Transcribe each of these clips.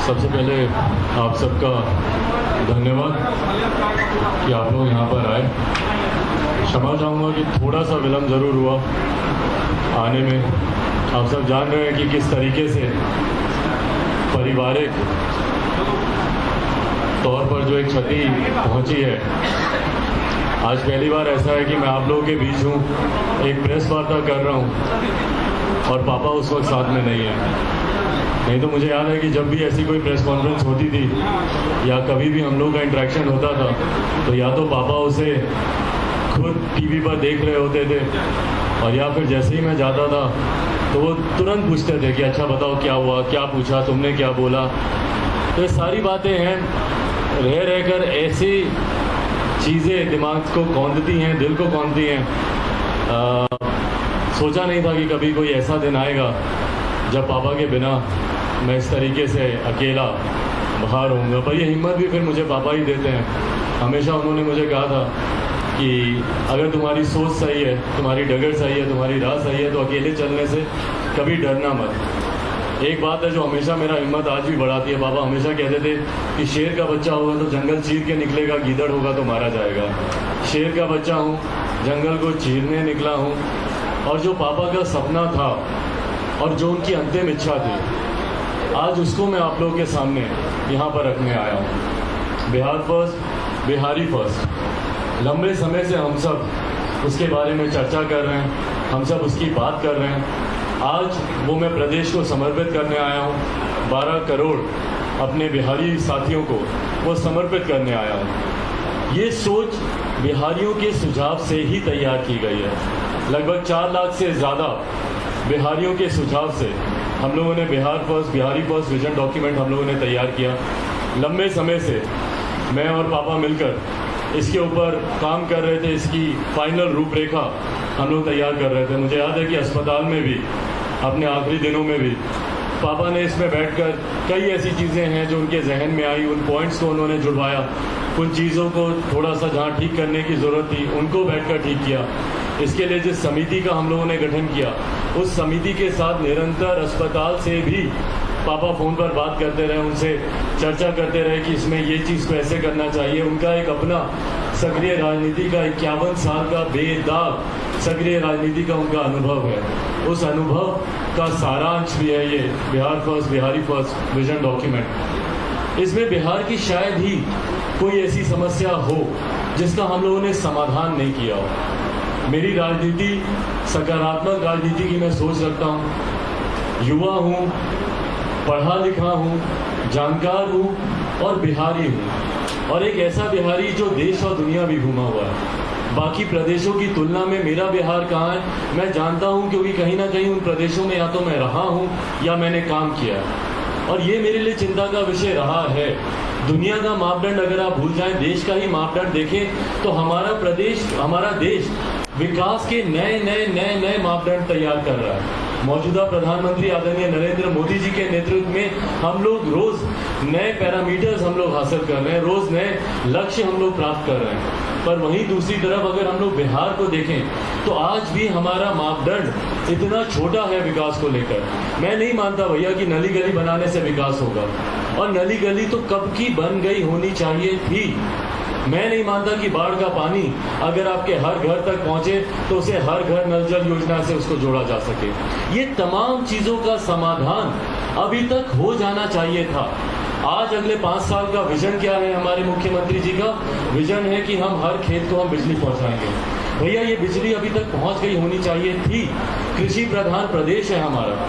सबसे पहले आप सबका धन्यवाद कि आप लोग यहाँ पर आए। क्षमा चाहूँगा कि थोड़ा सा विलम्ब ज़रूर हुआ आने में। आप सब जान रहे हैं कि किस तरीके से पारिवारिक तौर पर जो एक क्षति पहुँची है। आज पहली बार ऐसा है कि मैं आप लोगों के बीच हूँ, एक प्रेस वार्ता कर रहा हूँ और पापा उस वक्त साथ में नहीं है। नहीं तो मुझे याद है कि जब भी ऐसी कोई प्रेस कॉन्फ्रेंस होती थी या कभी भी हम लोग का इंटरेक्शन होता था तो या तो पापा उसे खुद टीवी पर देख रहे होते थे और या फिर जैसे ही मैं जाता था तो वो तुरंत पूछते थे कि अच्छा बताओ क्या हुआ, क्या पूछा तुमने, क्या बोला। तो ये सारी बातें हैं, रह रहकर ऐसी चीज़ें दिमाग को कौंधती हैं, दिल को कौंधती हैं। सोचा नहीं था कि कभी कोई ऐसा दिन आएगा जब पापा के बिना मैं इस तरीके से अकेला बाहर होऊंगा। पर ये हिम्मत भी फिर मुझे पापा ही देते हैं। हमेशा उन्होंने मुझे कहा था कि अगर तुम्हारी सोच सही है, तुम्हारी डगर सही है, तुम्हारी राह सही है तो अकेले चलने से कभी डरना मत। एक बात है जो हमेशा मेरा हिम्मत आज भी बढ़ाती है। पापा हमेशा कहते थे कि शेर का बच्चा होगा तो जंगल चीर के निकलेगा, गीदड़ होगा तो मारा जाएगा। शेर का बच्चा हूँ, जंगल को चीरने निकला हूँ। और जो पापा का सपना था और जो उनकी अंतिम इच्छा थी, आज उसको मैं आप लोगों के सामने यहाँ पर रखने आया हूँ। Bihar first, Bihari first. लंबे समय से हम सब उसके बारे में चर्चा कर रहे हैं, हम सब उसकी बात कर रहे हैं। आज वो मैं प्रदेश को समर्पित करने आया हूँ। 12 करोड़ अपने बिहारी साथियों को वो समर्पित करने आया हूँ। ये सोच बिहारियों के सुझाव से ही तैयार की गई है। लगभग 4 लाख से ज़्यादा बिहारियों के सुझाव से हम लोगों ने Bihar first, Bihari first vision document हम लोगों ने तैयार किया। लंबे समय से मैं और पापा मिलकर इसके ऊपर काम कर रहे थे। इसकी फाइनल रूपरेखा हम लोग तैयार कर रहे थे। मुझे याद है कि अस्पताल में भी, अपने आखिरी दिनों में भी, पापा ने इसमें बैठकर कई ऐसी चीज़ें हैं जो उनके जहन में आई, उन पॉइंट्स को उन्होंने जुड़वाया। उन चीज़ों को थोड़ा सा जहाँ ठीक करने की ज़रूरत थी उनको बैठकर ठीक किया। इसके लिए जिस समिति का हम लोगों ने गठन किया, उस समिति के साथ निरंतर अस्पताल से भी पापा फ़ोन पर बात करते रहे, उनसे चर्चा करते रहे कि इसमें ये चीज़ को ऐसे करना चाहिए। उनका एक अपना सक्रिय राजनीति का 51 साल का बेदाग सक्रिय राजनीति का उनका अनुभव है। उस अनुभव का सारांश भी है ये Bihar first, Bihari first vision document. इसमें बिहार की शायद ही कोई ऐसी समस्या हो जिसका हम लोगों ने समाधान नहीं किया हो। मेरी राजनीति सकारात्मक राजनीति की मैं सोच रखता हूँ। युवा हूँ, पढ़ा लिखा हूँ, जानकार हूँ और बिहारी हूँ। और एक ऐसा बिहारी जो देश और दुनिया भी घूमा हुआ है। बाकी प्रदेशों की तुलना में मेरा बिहार कहाँ है मैं जानता हूँ, क्योंकि कहीं ना कहीं उन प्रदेशों में या तो मैं रहा हूँ या मैंने काम किया। और ये मेरे लिए चिंता का विषय रहा है। दुनिया का मापदंड अगर आप भूल जाएं, देश का ही मापदंड देखें तो हमारा प्रदेश, हमारा देश विकास के नए मापदंड तैयार कर रहा है। मौजूदा प्रधानमंत्री आदरणीय नरेंद्र मोदी जी के नेतृत्व में हम लोग रोज नए पैरामीटर्स हम लोग हासिल कर रहे हैं, रोज नए लक्ष्य हम लोग प्राप्त कर रहे हैं। पर वहीं दूसरी तरफ अगर हम लोग बिहार को देखें तो आज भी हमारा मापदंड इतना छोटा है विकास को लेकर। मैं नहीं मानता भैया कि नली गली बनाने से विकास होगा, और नली गली तो कब की बन गई होनी चाहिए थी। मैं नहीं मानता कि बाढ़ का पानी अगर आपके हर घर तक पहुंचे तो उसे हर घर नल जल योजना से उसको जोड़ा जा सके। ये तमाम चीजों का समाधान अभी तक हो जाना चाहिए था। आज अगले 5 साल का विजन क्या है हमारे मुख्यमंत्री जी का? विजन है कि हम हर खेत को हम बिजली पहुंचाएंगे। भैया ये बिजली अभी तक पहुंच गई होनी चाहिए थी। कृषि प्रधान प्रदेश है हमारा,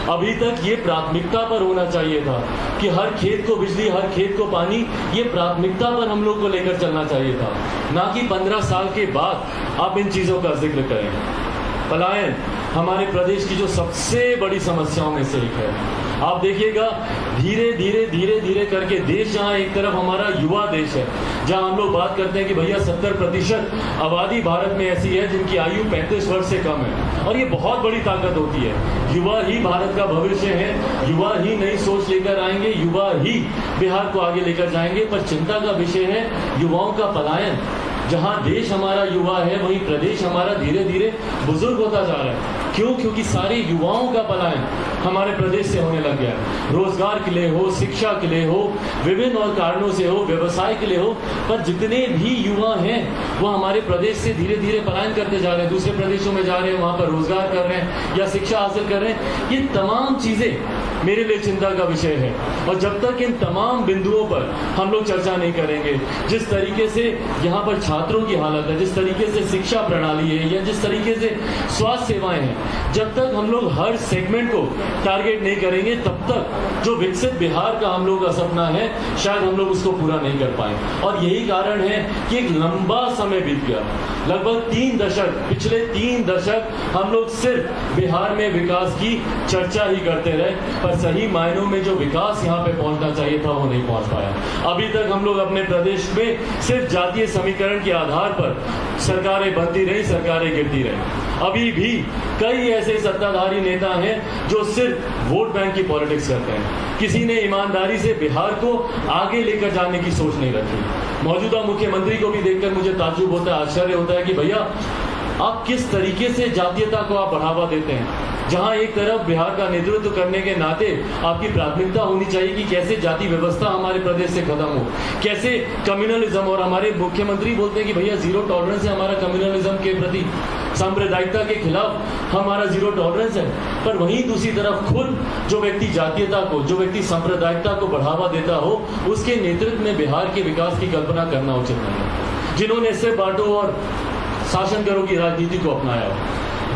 अभी तक ये प्राथमिकता पर होना चाहिए था कि हर खेत को बिजली, हर खेत को पानी, ये प्राथमिकता पर हम लोग को लेकर चलना चाहिए था, ना कि 15 साल के बाद आप इन चीजों का जिक्र करें। पलायन हमारे प्रदेश की जो सबसे बड़ी समस्याओं में से एक है। आप देखिएगा धीरे धीरे करके देश, जहां एक तरफ हमारा युवा देश है, जहां हम लोग बात करते हैं कि भैया 70% आबादी भारत में ऐसी है जिनकी आयु 35 वर्ष से कम है, और ये बहुत बड़ी ताकत होती है। युवा ही भारत का भविष्य है, युवा ही नई सोच लेकर आएंगे, युवा ही बिहार को आगे लेकर जाएंगे। पर चिंता का विषय है युवाओं का पलायन। जहां देश हमारा युवा है वहीं प्रदेश हमारा धीरे धीरे बुजुर्ग होता जा रहा है। क्यों? क्योंकि सारे युवाओं का पलायन हमारे प्रदेश से होने लग गया है। रोजगार के लिए हो, शिक्षा के लिए हो, विभिन्न और कारणों से हो, व्यवसाय के लिए हो, पर जितने भी युवा हैं वो हमारे प्रदेश से धीरे धीरे पलायन करते जा रहे हैं, दूसरे प्रदेशों में जा रहे हैं, वहां पर रोजगार कर रहे हैं या शिक्षा हासिल कर रहे हैं। ये तमाम चीजें मेरे लिए चिंता का विषय है। और जब तक इन तमाम बिंदुओं पर हम लोग चर्चा नहीं करेंगे, जिस तरीके से यहाँ पर छात्रों की हालत है, जिस तरीके से शिक्षा प्रणाली है या जिस तरीके से स्वास्थ्य सेवाएं हैं, जब तक हम लोग हर सेगमेंट को टारगेट नहीं करेंगे, तब तक जो विकसित बिहार का हम लोग का सपना है शायद हम लोग उसको पूरा नहीं कर पाए। और यही कारण है कि एक लंबा समय बीत गया, लगभग 3 दशक, पिछले 3 दशक हम लोग सिर्फ बिहार में विकास की चर्चा ही करते रहे, पर सही मायनों में जो विकास यहाँ पे पहुंचना चाहिए था वो नहीं पहुंच पाया। अभी तक हम लोग अपने प्रदेश में सिर्फ जातीय समीकरण के आधार पर सरकारें बनती रही, सरकारें गिरती रही। अभी भी कई ऐसे सत्ताधारी नेता हैं जो सिर्फ वोट बैंक की पॉलिटिक्स करते हैं। किसी ने ईमानदारी से बिहार को आगे लेकर जाने की सोच नहीं रखी। मौजूदा मुख्यमंत्री को भी देखकर मुझे ताज्जुब होता है, आश्चर्य होता है कि भैया आप किस तरीके से जातीयता को आप बढ़ावा देते हैं, जहां एक तरफ बिहार का नेतृत्व करने के नाते आपकी प्राथमिकता होनी चाहिए कि कैसे जाति व्यवस्था हमारे प्रदेश से खत्म हो, कैसे कम्युनलिज्म, और हमारे मुख्यमंत्री बोलते हैं कि भैया जीरो टॉलरेंस है हमारा कम्युनलिज्म के प्रति, सांप्रदायिकता के खिलाफ हमारा जीरो टॉलरेंस है। पर वहीं दूसरी तरफ खुद जो व्यक्ति जातीयता को, जो व्यक्ति सांप्रदायिकता को बढ़ावा देता हो, उसके नेतृत्व में बिहार के विकास की कल्पना करना उचित नहीं है। जिन्होंने इससे बांटो और शासन करो की राजनीति को अपनाया,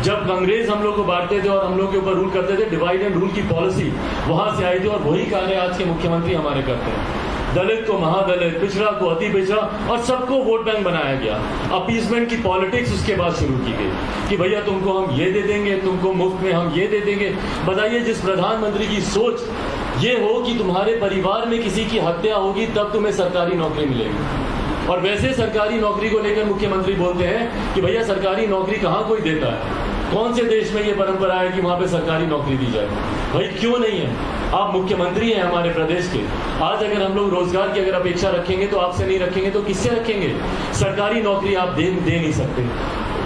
जब अंग्रेज हम लोग को बांटते थे और हम लोग के ऊपर रूल करते थे, डिवाइड एंड रूल की पॉलिसी वहां से आई थी, और वही कार्य आज के मुख्यमंत्री हमारे करते हैं। दलित को महादलित, पिछड़ा को अति पिछड़ा, और सबको वोट बैंक बनाया गया। अपीसमेंट की पॉलिटिक्स उसके बाद शुरू की गई कि भैया तुमको हम ये दे देंगे, तुमको मुफ्त में हम ये दे देंगे। बताइए, जिस प्रधानमंत्री की सोच ये हो कि तुम्हारे परिवार में किसी की हत्या होगी तब तुम्हें सरकारी नौकरी मिलेगी, और वैसे सरकारी नौकरी को लेकर मुख्यमंत्री बोलते हैं कि भैया सरकारी नौकरी कहाँ कोई देता है, कौन से देश में ये परंपरा है कि वहां पे सरकारी नौकरी दी जाए? भाई क्यों नहीं है? आप मुख्यमंत्री हैं हमारे प्रदेश के। आज अगर हम लोग रोजगार की अगर अपेक्षा रखेंगे तो आपसे नहीं रखेंगे तो किससे रखेंगे? सरकारी नौकरी आप दे नहीं सकते।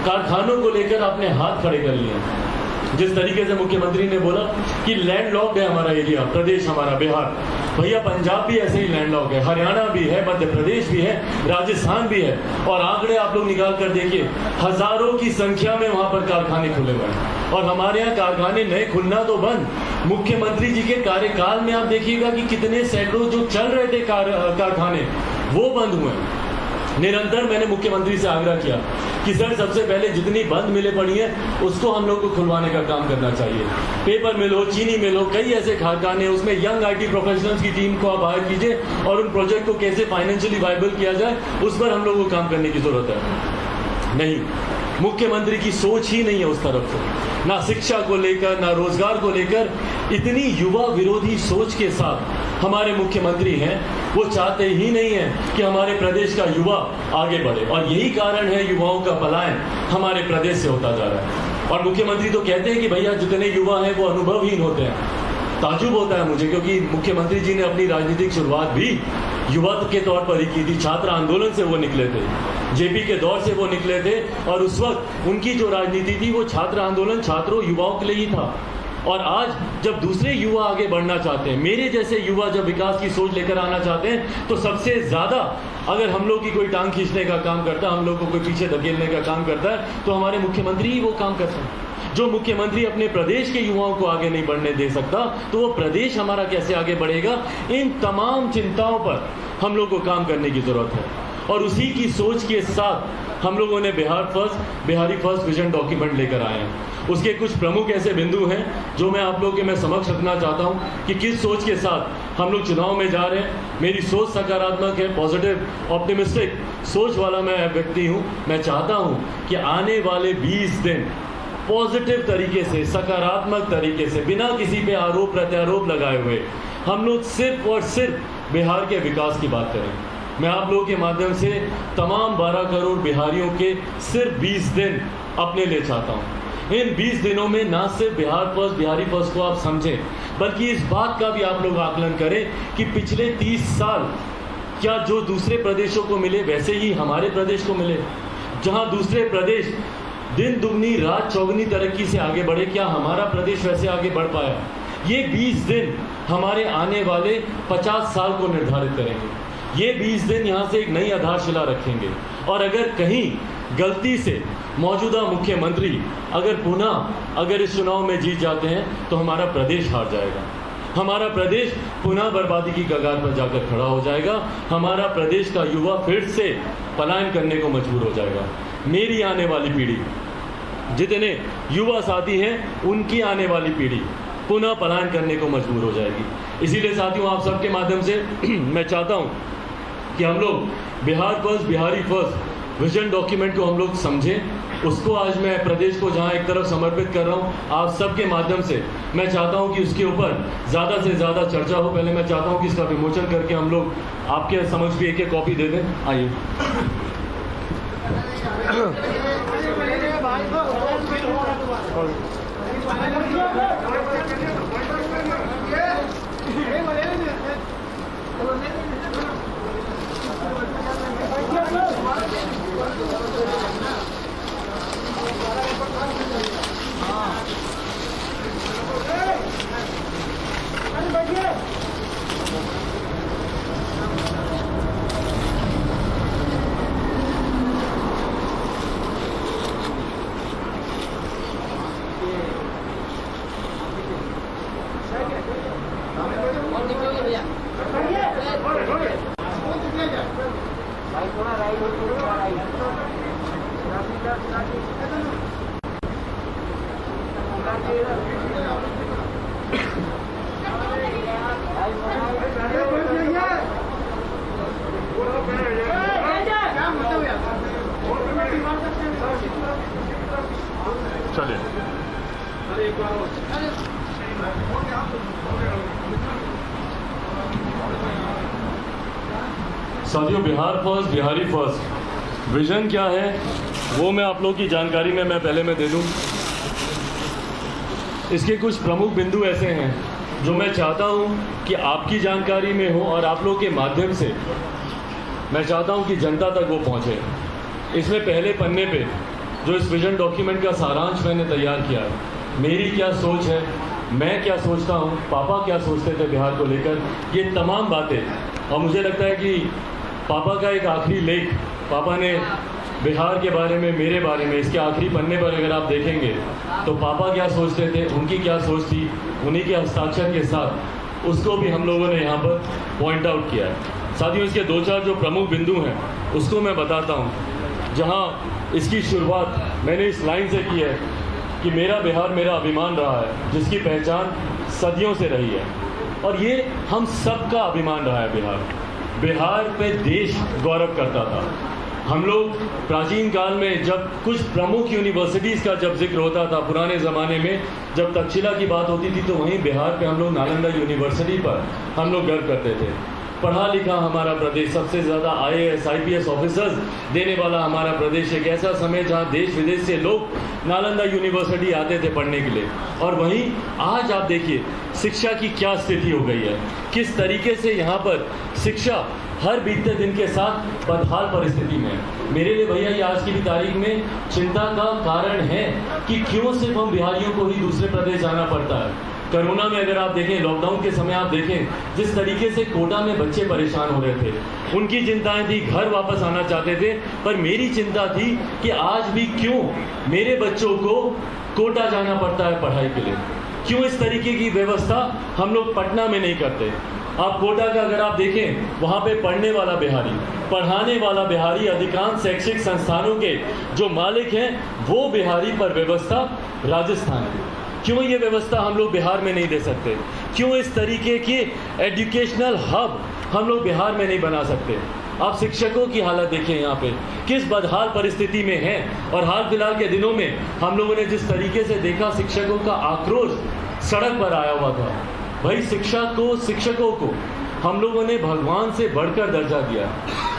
कारखानों को लेकर आपने हाथ खड़े कर लिए। जिस तरीके से मुख्यमंत्री ने बोला कि लैंडलॉक्ड है हमारा एरिया, प्रदेश हमारा बिहार, भैया पंजाब भी ऐसे ही लैंडलॉक है, हरियाणा भी है, मध्य प्रदेश भी है, राजस्थान भी है, और आंकड़े आप लोग निकाल कर देखिए, हजारों की संख्या में वहां पर कारखाने खुले हुए हैं, और हमारे यहाँ कारखाने नए खुलना तो बंद, मुख्यमंत्री जी के कार्यकाल में आप देखिएगा कि कितने सैकड़ों जो चल रहे थे कारखाने वो बंद हुए। निरंतर मैंने मुख्यमंत्री से आग्रह किया कि सर सबसे पहले जितनी बंद मिलें पड़ी हैं उसको हम लोग को खुलवाने का काम करना चाहिए। पेपर मिल हो, चीनी मिल हो, कई ऐसे कारखाने, उसमें यंग आईटी प्रोफेशनल्स की टीम को आप हायर कीजिए और उन प्रोजेक्ट को कैसे फाइनेंशियली वायबल किया जाए उस पर हम लोग को काम करने की जरूरत है। नहीं, मुख्यमंत्री की सोच ही नहीं है उस तरफ से, ना शिक्षा को लेकर, ना रोजगार को लेकर। इतनी युवा विरोधी सोच के साथ हमारे मुख्यमंत्री हैं, वो चाहते ही नहीं है कि हमारे प्रदेश का युवा आगे बढ़े, और यही कारण है युवाओं का पलायन हमारे प्रदेश से होता जा रहा है। और मुख्यमंत्री तो कहते हैं कि भैया जितने युवा हैं वो अनुभवहीन होते हैं। ताज्जुब होता है मुझे, क्योंकि मुख्यमंत्री जी ने अपनी राजनीतिक शुरुआत भी युवा के तौर पर ही की थी। छात्र आंदोलन से वो निकले थे, जेपी के दौर से वो निकले थे, और उस वक्त उनकी जो राजनीति थी वो छात्र आंदोलन छात्रों युवाओं के लिए ही था। और आज जब दूसरे युवा आगे बढ़ना चाहते हैं, मेरे जैसे युवा जब विकास की सोच लेकर आना चाहते हैं, तो सबसे ज्यादा अगर हम लोग की कोई टांग खींचने का काम करता है, हम लोग को कोई पीछे धकेलने का काम करता है, तो हमारे मुख्यमंत्री ही वो काम करते हैं। जो मुख्यमंत्री अपने प्रदेश के युवाओं को आगे नहीं बढ़ने दे सकता, तो वो प्रदेश हमारा कैसे आगे बढ़ेगा? इन तमाम चिंताओं पर हम लोग को काम करने की जरूरत है, और उसी की सोच के साथ हम लोगों ने बिहारी फर्स्ट विजन डॉक्यूमेंट लेकर आए हैं। उसके कुछ प्रमुख ऐसे बिंदु हैं जो मैं आप लोगों के मैं समक्ष रखना चाहता हूं कि किस सोच के साथ हम लोग चुनाव में जा रहे हैं। मेरी सोच सकारात्मक है, पॉजिटिव, ऑप्टिमिस्टिक सोच वाला मैं व्यक्ति हूं। मैं चाहता हूं कि आने वाले 20 दिन पॉजिटिव तरीके से, सकारात्मक तरीके से, बिना किसी पे आरोप प्रत्यारोप लगाए हुए हम लोग सिर्फ और सिर्फ बिहार के विकास की बात करें। मैं आप लोगों के माध्यम से तमाम 12 करोड़ बिहारियों के सिर्फ 20 दिन अपने लिए चाहता हूं। इन 20 दिनों में ना सिर्फ बिहारी फर्स्ट को आप समझें, बल्कि इस बात का भी आप लोग आकलन करें कि पिछले 30 साल क्या जो दूसरे प्रदेशों को मिले वैसे ही हमारे प्रदेश को मिले? जहां दूसरे प्रदेश दिन दुगनी रात चौगुनी तरक्की से आगे बढ़े, क्या हमारा प्रदेश वैसे आगे बढ़ पाया? ये 20 दिन हमारे आने वाले 50 साल को निर्धारित करेंगे। ये 20 दिन यहाँ से एक नई आधारशिला रखेंगे। और अगर कहीं गलती से मौजूदा मुख्यमंत्री अगर इस चुनाव में जीत जाते हैं तो हमारा प्रदेश हार जाएगा, हमारा प्रदेश पुनः बर्बादी की कगार पर जाकर खड़ा हो जाएगा, हमारा प्रदेश का युवा फिर से पलायन करने को मजबूर हो जाएगा। मेरी आने वाली पीढ़ी, जितने युवा साथी हैं, उनकी आने वाली पीढ़ी पुनः पलायन करने को मजबूर हो जाएगी। इसीलिए साथियों, आप सबके माध्यम से मैं चाहता हूं कि हम लोग Bihar first, Bihari first vision document को हम लोग समझें। उसको आज मैं प्रदेश को जहां एक तरफ समर्पित कर रहा हूं, आप सबके माध्यम से मैं चाहता हूं कि उसके ऊपर ज़्यादा से ज़्यादा चर्चा हो। पहले मैं चाहता हूं कि इसका विमोचन करके हम लोग आपके समक्ष भी एक कॉपी दे दें। आइए। चलिए। साथियों, Bihar first, Bihari first vision क्या है वो मैं आप लोगों की जानकारी में मैं दे दूं। इसके कुछ प्रमुख बिंदु ऐसे हैं जो मैं चाहता हूं कि आपकी जानकारी में हो और आप लोगों के माध्यम से मैं चाहता हूं कि जनता तक वो पहुंचे। इसमें पहले पन्ने पे जो इस विजन डॉक्यूमेंट का सारांश मैंने तैयार किया है, मेरी क्या सोच है, मैं क्या सोचता हूं, पापा क्या सोचते थे बिहार को लेकर, ये तमाम बातें। और मुझे लगता है कि पापा का एक आखिरी लेख पापा ने बिहार के बारे में, मेरे बारे में, इसके आखिरी पन्ने पर अगर आप देखेंगे तो पापा क्या सोचते थे, उनकी क्या सोच थी, उन्हीं के हस्ताक्षर के साथ उसको भी हम लोगों ने यहाँ पर पॉइंट आउट किया है। साथियों, इसके दो चार जो प्रमुख बिंदु हैं उसको मैं बताता हूँ। जहाँ इसकी शुरुआत मैंने इस लाइन से की है कि मेरा बिहार मेरा अभिमान रहा है, जिसकी पहचान सदियों से रही है, और ये हम सब का अभिमान रहा है। बिहार पे देश गौरव करता था। हम लोग प्राचीन काल में जब कुछ प्रमुख यूनिवर्सिटीज़ का जब जिक्र होता था, पुराने ज़माने में जब तक्षशिला की बात होती थी, तो वहीं बिहार पे हम लोग नालंदा यूनिवर्सिटी पर हम लोग गर्व करते थे। पढ़ा लिखा हमारा प्रदेश, सबसे ज़्यादा IAS IPS ऑफिसर्स देने वाला हमारा प्रदेश, एक ऐसा समय जहाँ देश विदेश से लोग नालंदा यूनिवर्सिटी आते थे पढ़ने के लिए। और वहीं आज आप देखिए शिक्षा की क्या स्थिति हो गई है, किस तरीके से यहाँ पर शिक्षा हर बीतते दिन के साथ बदहाल परिस्थिति में है। मेरे लिए भैया ये आज की भी तारीख में चिंता का कारण है कि क्यों सिर्फ हम बिहारियों को ही दूसरे प्रदेश जाना पड़ता है। कोरोना में अगर आप देखें, लॉकडाउन के समय आप देखें जिस तरीके से कोटा में बच्चे परेशान हो रहे थे, उनकी चिंताएं थी, घर वापस आना चाहते थे, पर मेरी चिंता थी कि आज भी क्यों मेरे बच्चों को कोटा जाना पड़ता है पढ़ाई के लिए, क्यों इस तरीके की व्यवस्था हम लोग पटना में नहीं करते। आप कोटा का अगर आप देखें, वहाँ पे पढ़ने वाला बिहारी, पढ़ाने वाला बिहारी, अधिकांश शैक्षिक संस्थानों के जो मालिक हैं वो बिहारी, पर व्यवस्था राजस्थान की। क्यों ये व्यवस्था हम लोग बिहार में नहीं दे सकते? क्यों इस तरीके के एजुकेशनल हब हम लोग बिहार में नहीं बना सकते? आप शिक्षकों की हालत देखिए यहाँ पे किस बदहाल परिस्थिति में है। और हाल फिलहाल के दिनों में हम लोगों ने जिस तरीके से देखा, शिक्षकों का आक्रोश सड़क पर आया हुआ था। भाई शिक्षकों को हम लोगों ने भगवान से बढ़कर दर्जा दिया,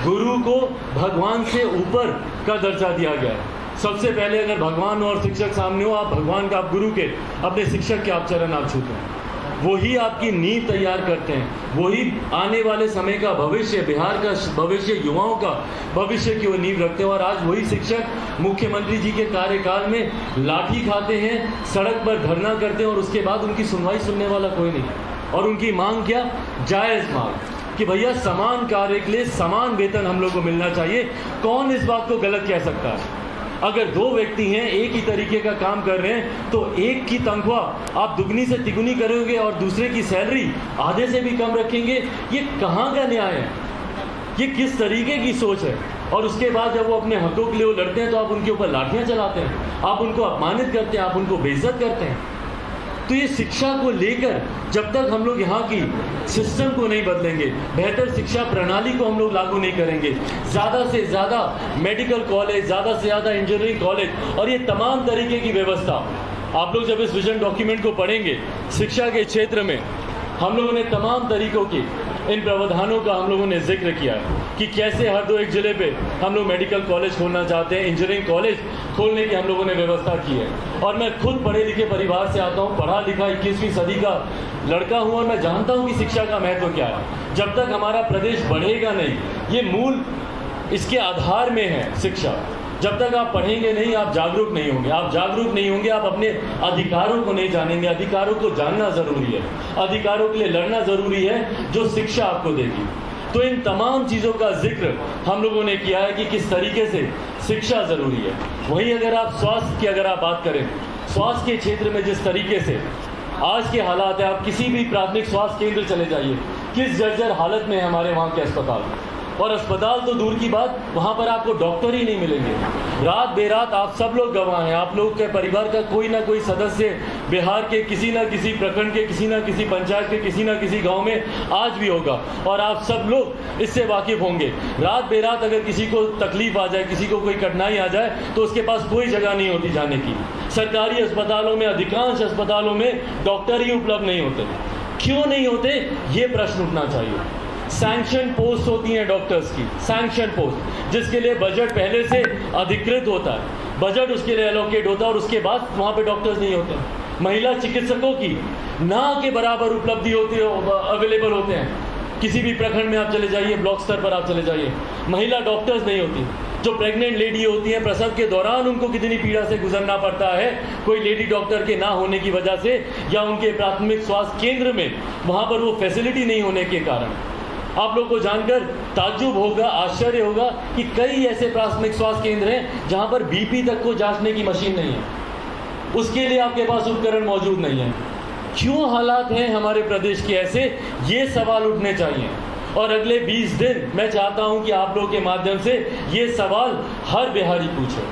गुरु को भगवान से ऊपर का दर्जा दिया गया। सबसे पहले अगर भगवान और शिक्षक सामने हो, आप भगवान का, आप गुरु के, अपने शिक्षक के आप चरण आप छूते हैं, वो ही आपकी नींव तैयार करते हैं, वही आने वाले समय का भविष्य, बिहार का भविष्य, युवाओं का भविष्य की वो नींव रखते हैं। और आज वही शिक्षक मुख्यमंत्री जी के कार्यकाल में लाठी खाते हैं, सड़क पर धरना करते हैं और उसके बाद उनकी सुनवाई सुनने वाला कोई नहीं। और उनकी मांग क्या? जायज़ मांग कि भैया समान कार्य के लिए समान वेतन हम लोग को मिलना चाहिए। कौन इस बात को गलत कह सकता है? अगर दो व्यक्ति हैं, एक ही तरीके का काम कर रहे हैं, तो एक की तनख्वाह आप दुगनी से तिगुनी करोगे और दूसरे की सैलरी आधे से भी कम रखेंगे। ये कहाँ का न्याय है? ये किस तरीके की सोच है? और उसके बाद जब वो अपने हकों के लिए वो लड़ते हैं तो आप उनके ऊपर लाठियाँ चलाते हैं, आप उनको अपमानित करते हैं, आप उनको बेइज्जत करते हैं। तो ये शिक्षा को लेकर जब तक हम लोग यहाँ की सिस्टम को नहीं बदलेंगे, बेहतर शिक्षा प्रणाली को हम लोग लागू नहीं करेंगे, ज़्यादा से ज़्यादा मेडिकल कॉलेज, ज़्यादा से ज़्यादा इंजीनियरिंग कॉलेज और ये तमाम तरीके की व्यवस्था, आप लोग जब इस विजन डॉक्यूमेंट को पढ़ेंगे, शिक्षा के क्षेत्र में हम लोगों ने तमाम तरीकों की इन प्रावधानों का हम लोगों ने जिक्र किया है कि कैसे हर 2-1 जिले पे हम लोग मेडिकल कॉलेज खोलना चाहते हैं, इंजीनियरिंग कॉलेज खोलने की हम लोगों ने व्यवस्था की है। और मैं खुद पढ़े लिखे परिवार से आता हूँ, पढ़ा लिखा 21वीं सदी का लड़का हूँ और मैं जानता हूँ कि शिक्षा का महत्व क्या है। जब तक हमारा प्रदेश बढ़ेगा नहीं, ये मूल इसके आधार में है शिक्षा। जब तक आप पढ़ेंगे नहीं, आप जागरूक नहीं होंगे, आप जागरूक नहीं होंगे, आप अपने अधिकारों को नहीं जानेंगे। अधिकारों को जानना ज़रूरी है, अधिकारों के लिए लड़ना ज़रूरी है, जो शिक्षा आपको देगी। तो इन तमाम चीज़ों का जिक्र हम लोगों ने किया है कि किस तरीके से शिक्षा ज़रूरी है। वहीं अगर आप स्वास्थ्य की अगर आप बात करें, स्वास्थ्य के क्षेत्र में जिस तरीके से आज के हालात है, आप किसी भी प्राथमिक स्वास्थ्य केंद्र चले जाइए, किस जर्जर हालत में है हमारे वहाँ के अस्पताल। और अस्पताल तो दूर की बात, वहाँ पर आपको डॉक्टर ही नहीं मिलेंगे। रात बेरात आप सब लोग गवाह हैं, आप लोग के परिवार का कोई ना कोई सदस्य बिहार के किसी ना किसी प्रखंड के, किसी ना किसी पंचायत के, किसी ना किसी गांव में आज भी होगा और आप सब लोग इससे वाकिफ होंगे। रात बेरात अगर किसी को तकलीफ आ जाए, किसी को कोई कठिनाई आ जाए, तो उसके पास कोई जगह नहीं होती जाने की। सरकारी अस्पतालों में, अधिकांश अस्पतालों में डॉक्टर ही उपलब्ध नहीं होते। क्यों नहीं होते, ये प्रश्न उठना चाहिए। सैंक्शन पोस्ट होती हैं डॉक्टर्स की, सैंक्शन पोस्ट, जिसके लिए बजट पहले से अधिकृत होता है, बजट उसके लिए एलोकेट होता है और उसके बाद वहाँ पे डॉक्टर्स नहीं होते। महिला चिकित्सकों की ना के बराबर उपलब्धि होती है, अवेलेबल होते हैं। किसी भी प्रखंड में आप चले जाइए, ब्लॉक स्तर पर आप चले जाइए, महिला डॉक्टर्स नहीं होती। जो प्रेग्नेंट लेडी होती हैं, प्रसव के दौरान उनको कितनी पीड़ा से गुजरना पड़ता है, कोई लेडी डॉक्टर के ना होने की वजह से या उनके प्राथमिक स्वास्थ्य केंद्र में वहाँ पर वो फैसिलिटी नहीं होने के कारण। आप लोग को जानकर ताज्जुब होगा, आश्चर्य होगा कि कई ऐसे प्राथमिक स्वास्थ्य केंद्र हैं जहां पर बीपी तक को जांचने की मशीन नहीं है, उसके लिए आपके पास उपकरण मौजूद नहीं है। क्यों हालात हैं हमारे प्रदेश के ऐसे, ये सवाल उठने चाहिए। और अगले 20 दिन मैं चाहता हूं कि आप लोगों के माध्यम से ये सवाल हर बिहारी पूछे,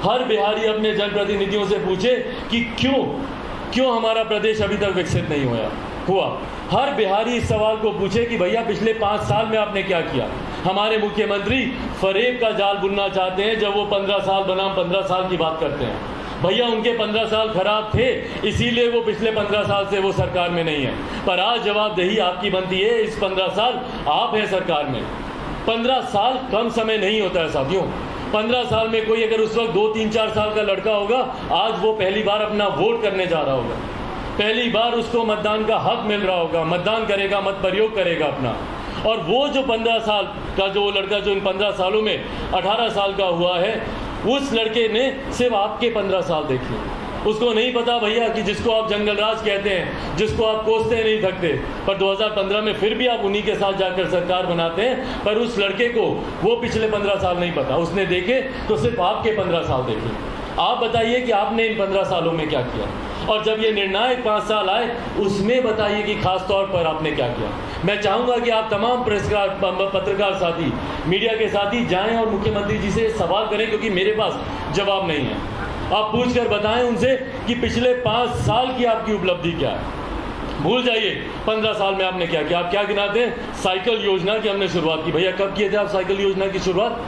हर बिहारी अपने जनप्रतिनिधियों से पूछे कि क्यों हमारा प्रदेश अभी तक विकसित नहीं हुआ। हर बिहारी इस सवाल को पूछे कि भैया पिछले 5 साल में आपने क्या किया। हमारे मुख्यमंत्री फरेब का जाल बुनना चाहते हैं, जब वो 15 साल बनाम 15 साल की बात करते हैं। भैया उनके 15 साल खराब थे, इसीलिए वो पिछले 15 साल से वो सरकार में नहीं है। पर आज जवाबदेही आपकी बनती है, इस 15 साल आप हैं सरकार में। 15 साल कम समय नहीं होता है साथियों। 15 साल में कोई अगर उस वक्त 2, 3, 4 साल का लड़का होगा, आज वो पहली बार अपना वोट करने जा रहा होगा, पहली बार उसको मतदान का हक मिल रहा होगा, मतदान करेगा, मत प्रयोग करेगा अपना। और वो जो 15 साल का जो लड़का जो इन 15 सालों में 18 साल का हुआ है, उस लड़के ने सिर्फ आपके 15 साल देखे। उसको नहीं पता भैया कि जिसको आप जंगल राज कहते हैं, जिसको आप कोसते नहीं थकते, पर 2015 में फिर भी आप उन्हीं के साथ जाकर सरकार बनाते हैं। पर उस लड़के को वो पिछले 15 साल नहीं पता, उसने देखे तो सिर्फ आपके 15 साल देखे। आप बताइए कि आपने इन 15 सालों में क्या किया, और जब ये निर्णायक 5 साल आए उसमें बताइए कि खास तौर पर आपने क्या किया। मैं चाहूँगा कि आप तमाम पत्रकार साथी, मीडिया के साथी जाएं और मुख्यमंत्री जी से सवाल करें, क्योंकि मेरे पास जवाब नहीं है। आप पूछ कर बताएं उनसे कि पिछले 5 साल की आपकी उपलब्धि क्या है। भूल जाइए 15 साल में आपने क्या किया। आप क्या गिनाते हैं? साइकिल योजना की हमने शुरुआत की। भैया कब किए थे आप साइकिल योजना की शुरुआत?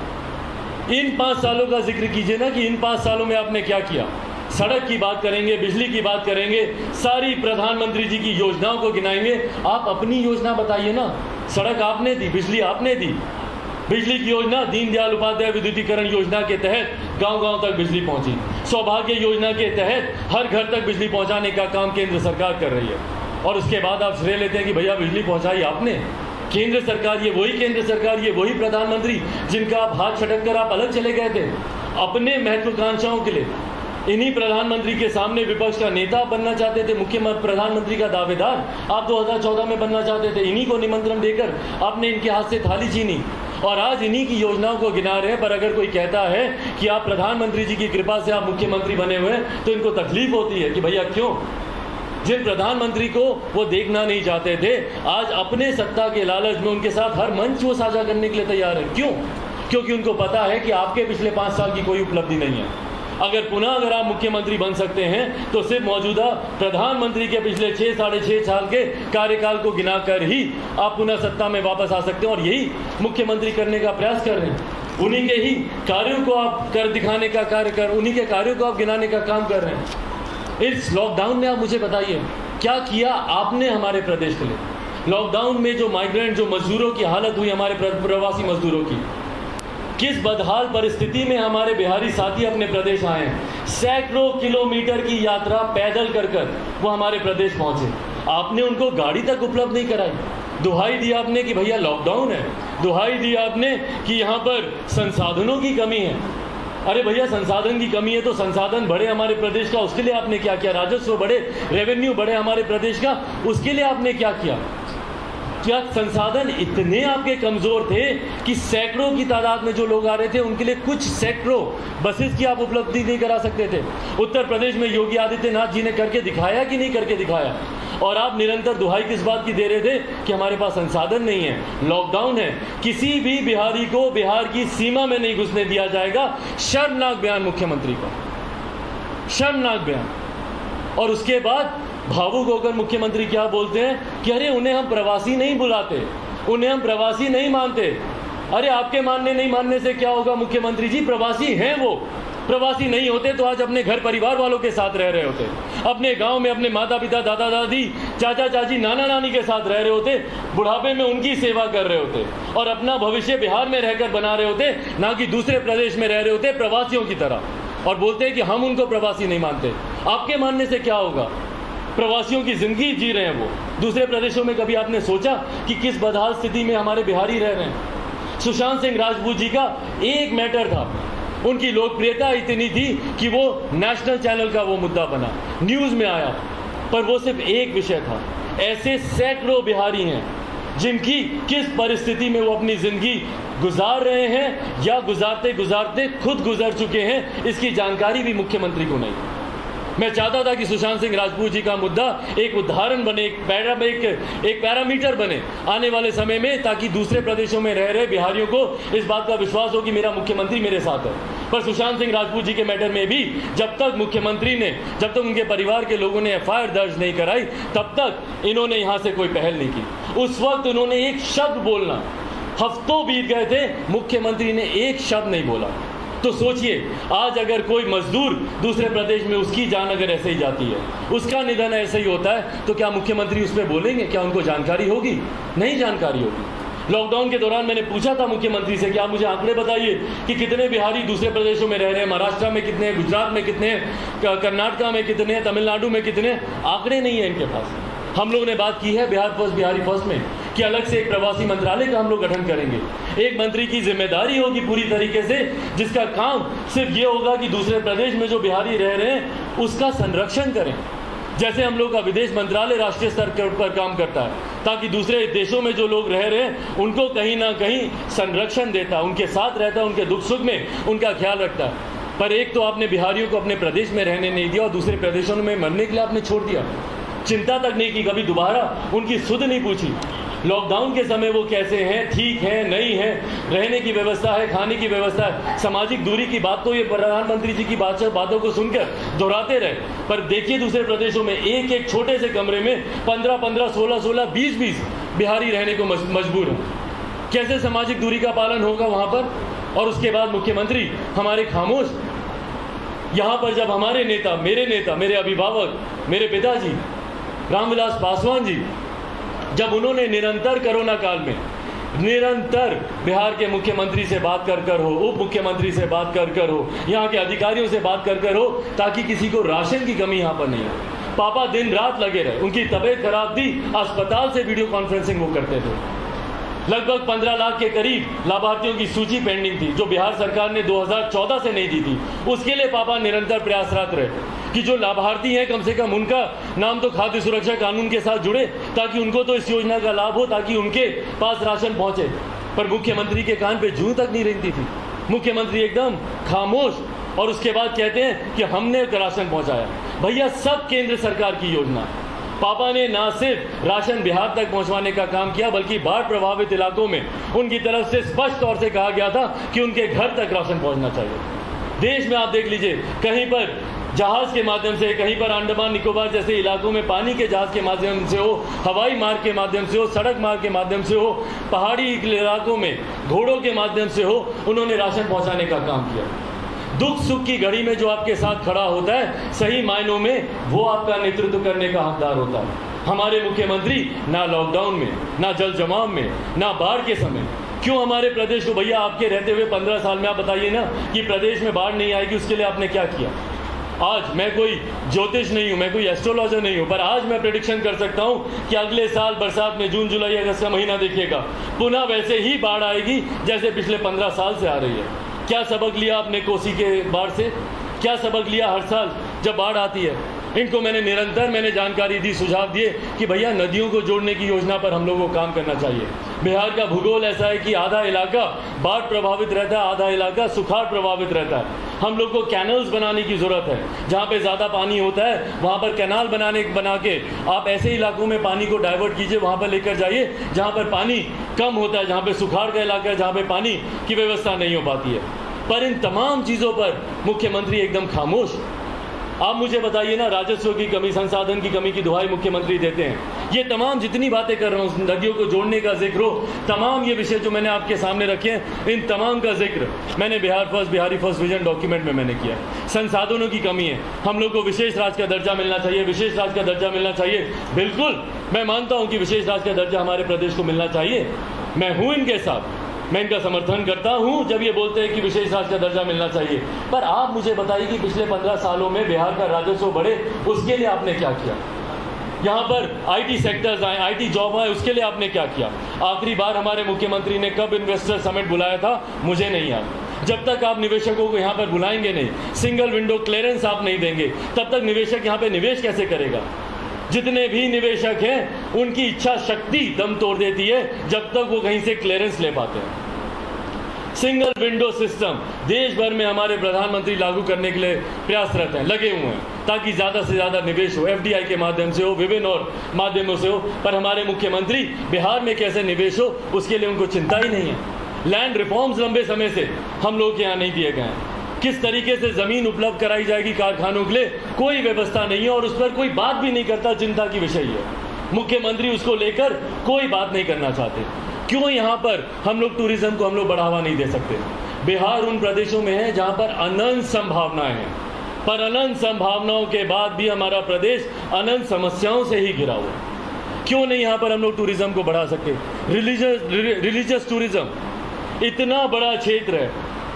इन 5 सालों का जिक्र कीजिए ना कि इन 5 सालों में आपने क्या किया। सड़क की बात करेंगे, बिजली की बात करेंगे, सारी प्रधानमंत्री जी की योजनाओं को गिनाएंगे। आप अपनी योजना बताइए ना। सड़क आपने दी, बिजली आपने दी। बिजली की योजना दीनदयाल उपाध्याय विद्युतीकरण योजना के तहत गांव-गांव तक बिजली पहुंची। सौभाग्य योजना के तहत हर घर तक बिजली पहुंचाने का काम केंद्र सरकार कर रही है। और उसके बाद आप श्रेय लेते हैं कि भैया बिजली पहुंचाई आपने। केंद्र सरकार, ये वही केंद्र सरकार, ये वही प्रधानमंत्री जिनका आप हाथ छटक कर आप अलग चले गए थे अपने महत्वाकांक्षाओं के लिए। इन्हीं प्रधानमंत्री के सामने विपक्ष का नेता बनना चाहते थे, मुख्यमंत्री प्रधानमंत्री का दावेदार आप 2014 में बनना चाहते थे। इन्हीं को निमंत्रण देकर आपने इनके हाथ से थाली छीनी और आज इन्हीं की योजनाओं को गिना रहे हैं। पर अगर कोई कहता है कि आप प्रधानमंत्री जी की कृपा से आप मुख्यमंत्री बने हुए हैं तो इनको तकलीफ होती है कि भैया क्यों? जिन प्रधानमंत्री को वो देखना नहीं चाहते थे, आज अपने सत्ता के लालच में उनके साथ हर मंच वो साझा करने के लिए तैयार है। क्यों? क्योंकि उनको पता है कि आपके पिछले 5 साल की कोई उपलब्धि नहीं है। अगर आप मुख्यमंत्री बन सकते हैं तो सिर्फ मौजूदा प्रधानमंत्री के पिछले 6 साढ़े 6 साल के कार्यकाल को गिनाकर ही आप पुनः सत्ता में वापस आ सकते हैं। और यही मुख्यमंत्री करने का प्रयास कर रहे हैं। उन्हीं के ही कार्यों को आप कर दिखाने का कार्य कर, उन्हीं के कार्यों को आप गिनाने का काम कर रहे हैं। इस लॉकडाउन में आप मुझे बताइए क्या किया आपने हमारे प्रदेश के लिए? लॉकडाउन में जो माइग्रेंट, जो मजदूरों की हालत हुई, हमारे प्रवासी मजदूरों की, किस बदहाल परिस्थिति में हमारे बिहारी साथी अपने प्रदेश आए हैं। सैकड़ों किलोमीटर की यात्रा पैदल कर वो हमारे प्रदेश पहुंचे। आपने उनको गाड़ी तक उपलब्ध नहीं कराई। दुहाई दिया आपने कि भैया लॉकडाउन है, दुहाई दिया आपने कि यहाँ पर संसाधनों की कमी है। अरे भैया संसाधन की कमी है तो संसाधन बढ़े हमारे प्रदेश का, उसके लिए आपने क्या किया? राजस्व बढ़े, रेवेन्यू बढ़े हमारे प्रदेश का, उसके लिए आपने क्या किया? क्या संसाधन इतने आपके कमजोर थे कि सैकड़ों की तादाद में जो लोग आ रहे थे उनके लिए कुछ सैकड़ों बसेस की आप उपलब्धि नहीं करा सकते थे? उत्तर प्रदेश में योगी आदित्यनाथ जी ने करके दिखाया कि नहीं करके दिखाया? और आप निरंतर दुहाई किस बात की दे रहे थे कि हमारे पास संसाधन नहीं है, लॉकडाउन है, किसी भी बिहारी को बिहार की सीमा में नहीं घुसने दिया जाएगा। शर्मनाक बयान मुख्यमंत्री का, शर्मनाक बयान। और उसके बाद भावुक होकर मुख्यमंत्री क्या बोलते हैं कि अरे उन्हें हम प्रवासी नहीं बुलाते, उन्हें हम प्रवासी नहीं मानते। अरे आपके मानने नहीं मानने से क्या होगा मुख्यमंत्री जी? प्रवासी हैं वो। प्रवासी नहीं होते तो आज अपने घर परिवार वालों के साथ रह रहे होते, अपने गांव में अपने माता पिता, दादा दादी, चाचा चाची, नाना नानी के साथ रह रहे होते, बुढ़ापे में उनकी सेवा कर रहे होते और अपना भविष्य बिहार में रहकर बना रहे होते, ना कि दूसरे प्रदेश में रह रहे होते प्रवासियों की तरह। और बोलते हैं कि हम उनको प्रवासी नहीं मानते। आपके मानने से क्या होगा? प्रवासियों की जिंदगी जी रहे हैं वो। दूसरे प्रदेशों में कभी आपने सोचा कि किस बदहाल स्थिति में हमारे बिहारी रह रहे हैं? सुशांत सिंह राजपूत जी का एक मैटर था, उनकी लोकप्रियता इतनी थी कि वो नेशनल चैनल का वो मुद्दा बना, न्यूज़ में आया, पर वो सिर्फ एक विषय था। ऐसे सैकड़ों बिहारी हैं जिनकी किस परिस्थिति में वो अपनी ज़िंदगी गुजार रहे हैं या गुजारते गुजारते खुद गुजर चुके हैं, इसकी जानकारी भी मुख्यमंत्री को नहीं। मैं चाहता था कि सुशांत सिंह राजपूत जी का मुद्दा एक उदाहरण बने, एक पैरामीटर बने आने वाले समय में, ताकि दूसरे प्रदेशों में रह रहे बिहारियों को इस बात का विश्वास हो कि मेरा मुख्यमंत्री मेरे साथ है। पर सुशांत सिंह राजपूत जी के मैटर में भी जब तक मुख्यमंत्री ने, जब तक उनके परिवार के लोगों ने FIR दर्ज नहीं कराई, तब तक इन्होंने यहाँ से कोई पहल नहीं की। उस वक्त उन्होंने एक शब्द बोलना, हफ्तों बीत गए थे, मुख्यमंत्री ने एक शब्द नहीं बोला। तो सोचिए आज अगर कोई मजदूर दूसरे प्रदेश में, उसकी जान अगर ऐसे ही जाती है, उसका निधन ऐसे ही होता है, तो क्या मुख्यमंत्री उस पर बोलेंगे? क्या उनको जानकारी होगी? नहीं जानकारी होगी। लॉकडाउन के दौरान मैंने पूछा था मुख्यमंत्री से कि आप मुझे आंकड़े बताइए कि कितने बिहारी दूसरे प्रदेशों में रह रहे हैं, महाराष्ट्र में कितने, गुजरात में कितने, कर्नाटका में कितने, तमिलनाडु में कितने। आंकड़े नहीं है इनके पास। हम लोगों ने बात की है बिहार फर्स्ट, बिहारी फर्स्ट में कि अलग से एक प्रवासी मंत्रालय का हम लोग गठन करेंगे। एक मंत्री की जिम्मेदारी होगी पूरी तरीके से, जिसका काम सिर्फ ये होगा कि दूसरे प्रदेश में जो बिहारी रह रहे हैं उसका संरक्षण करें। जैसे हम लोग का विदेश मंत्रालय राष्ट्रीय स्तर पर काम करता है, ताकि दूसरे देशों में जो लोग रह रहे हैं उनको कहीं ना कहीं संरक्षण देता है, उनके साथ रहता है, उनके दुख सुख में उनका ख्याल रखता है। पर एक तो आपने बिहारियों को अपने प्रदेश में रहने नहीं दिया और दूसरे प्रदेशों में मरने के लिए आपने छोड़ दिया। चिंता तक नहीं की, कभी दोबारा उनकी सुध नहीं पूछी। लॉकडाउन के समय वो कैसे हैं, ठीक हैं, नहीं हैं, रहने की व्यवस्था है, खाने की व्यवस्था है, सामाजिक दूरी की बात तो ये प्रधानमंत्री जी की बातों को सुनकर दोहराते रहे। पर देखिए दूसरे प्रदेशों में एक एक छोटे से कमरे में 15-15, 16-16, 20-20 बिहारी रहने को मजबूर हैं। कैसे सामाजिक दूरी का पालन होगा वहाँ पर? और उसके बाद मुख्यमंत्री हमारे खामोश। यहाँ पर जब हमारे नेता, मेरे अभिभावक, मेरे पिताजी रामविलास पासवान जी, जब उन्होंने निरंतर कोरोना काल में निरंतर बिहार के मुख्यमंत्री से बात कर हो, उप मुख्यमंत्री से बात कर हो, यहाँ के अधिकारियों से बात कर हो, ताकि किसी को राशन की कमी यहाँ पर नहीं हो, पापा दिन रात लगे रहे, उनकी तबीयत खराब थी, अस्पताल से वीडियो कॉन्फ्रेंसिंग वो करते थे। लगभग 15 लाख के करीब लाभार्थियों की सूची पेंडिंग थी जो बिहार सरकार ने 2014 से नहीं दी थी। उसके लिए पापा निरंतर प्रयासरत रहे कि जो लाभार्थी हैं कम से कम उनका नाम तो खाद्य सुरक्षा कानून के साथ जुड़े, ताकि उनको तो इस योजना का लाभ हो, ताकि उनके पास राशन पहुंचे। पर मुख्यमंत्री के कान पे जूं तक नहीं रेंगती थी। मुख्यमंत्री एकदम खामोश, और उसके बाद कहते हैं कि हमने राशन पहुंचाया। भैया सब केंद्र सरकार की योजना। पापा ने ना सिर्फ राशन बिहार तक पहुंचवाने का काम किया, बल्कि बाढ़ प्रभावित इलाकों में उनकी तरफ से स्पष्ट तौर से कहा गया था कि उनके घर तक राशन पहुंचना चाहिए। देश में आप देख लीजिए, कहीं पर जहाज के माध्यम से, कहीं पर अंडमान निकोबार जैसे इलाकों में पानी के जहाज के माध्यम से हो, हवाई मार्ग के माध्यम से हो, सड़क मार्ग के माध्यम से हो, पहाड़ी इलाकों में घोड़ों के माध्यम से हो, उन्होंने राशन पहुंचाने का काम किया। दुख सुख की घड़ी में जो आपके साथ खड़ा होता है, सही मायनों में वो आपका नेतृत्व करने का हकदार होता है। हमारे मुख्यमंत्री ना लॉकडाउन में, ना जल जमाव में, ना बाढ़ के समय, क्यों हमारे प्रदेश को, भैया आपके रहते हुए 15 साल में आप बताइए ना कि प्रदेश में बाढ़ नहीं आएगी, उसके लिए आपने क्या किया? आज मैं कोई ज्योतिष नहीं हूं, मैं कोई एस्ट्रोलॉजर नहीं हूं, पर आज मैं प्रेडिक्शन कर सकता हूं कि अगले साल बरसात में जून जुलाई अगस्त का महीना देखिएगा, पुनः वैसे ही बाढ़ आएगी जैसे पिछले 15 साल से आ रही है। क्या सबक लिया आपने कोसी के बाढ़ से? क्या सबक लिया हर साल जब बाढ़ आती है? इनको मैंने जानकारी दी, सुझाव दिए कि भैया नदियों को जोड़ने की योजना पर हम लोगों को काम करना चाहिए। बिहार का भूगोल ऐसा है कि आधा इलाका बाढ़ प्रभावित रहता है, आधा इलाका सुखाड़ प्रभावित रहता है। हम लोग को कैनल्स बनाने की ज़रूरत है। जहाँ पे ज़्यादा पानी होता है वहाँ पर कैनाल बना के आप ऐसे इलाकों में पानी को डाइवर्ट कीजिए, वहाँ पर लेकर जाइए जहाँ पर पानी कम होता है, जहाँ पे सुखाड़ का इलाका है, जहाँ पे पानी की व्यवस्था नहीं हो पाती है। पर इन तमाम चीज़ों पर मुख्यमंत्री एकदम खामोश। आप मुझे बताइए ना, राजस्व की कमी, संसाधन की कमी की दुहाई मुख्यमंत्री देते हैं। ये तमाम जितनी बातें कर रहा हूँ, नदियों को जोड़ने का जिक्र हो, तमाम ये विषय जो मैंने आपके सामने रखे हैं, इन तमाम का जिक्र मैंने बिहारी फर्स्ट विजन डॉक्यूमेंट में मैंने किया। संसाधनों की कमी है, हम लोग को विशेष राज्य का दर्जा मिलना चाहिए, विशेष राज्य का दर्जा मिलना चाहिए। बिल्कुल मैं मानता हूँ कि विशेष राज्य का दर्जा हमारे प्रदेश को मिलना चाहिए। मैं हूँ इनके साथ, मैं इनका समर्थन करता हूं जब ये बोलते हैं कि विशेष राज्य का दर्जा मिलना चाहिए। पर आप मुझे बताइए कि पिछले 15 सालों में बिहार का राजस्व बढ़े, उसके लिए आपने क्या किया? यहाँ पर आईटी सेक्टर्स आए, आईटी जॉब आए, उसके लिए आपने क्या किया? आखिरी बार हमारे मुख्यमंत्री ने कब इन्वेस्टर समिट बुलाया था, मुझे नहीं याद। जब तक आप निवेशकों को यहाँ पर बुलाएंगे नहीं, सिंगल विंडो क्लियरेंस आप नहीं देंगे, तब तक निवेशक यहाँ पे निवेश कैसे करेगा? जितने भी निवेशक हैं उनकी इच्छा शक्ति दम तोड़ देती है जब तक वो कहीं से क्लियरेंस ले पाते हैं। सिंगल विंडो सिस्टम देश भर में हमारे प्रधानमंत्री लागू करने के लिए प्रयासरत हैं, लगे हुए हैं, ताकि ज़्यादा से ज़्यादा निवेश हो, एफडीआई के माध्यम से हो, विभिन्न और माध्यमों से हो। पर हमारे मुख्यमंत्री बिहार में कैसे निवेश हो उसके लिए उनको चिंता ही नहीं है। लैंड रिफॉर्म्स लंबे समय से हम लोग के यहाँ नहीं दिए गए हैं। किस तरीके से ज़मीन उपलब्ध कराई जाएगी कारखानों के लिए, कोई व्यवस्था नहीं है, और उस पर कोई बात भी नहीं करता। चिंता की विषय है, मुख्यमंत्री उसको लेकर कोई बात नहीं करना चाहते। क्यों यहाँ पर हम लोग टूरिज्म को हम लोग बढ़ावा नहीं दे सकते? बिहार उन प्रदेशों में है जहाँ पर अनंत संभावनाएं हैं, पर अनंत संभावनाओं के बाद भी हमारा प्रदेश अनंत समस्याओं से ही घिरा हुआ। क्यों नहीं यहाँ पर हम लोग टूरिज्म को बढ़ा सकते? रिलीजियस टूरिज्म इतना बड़ा क्षेत्र है,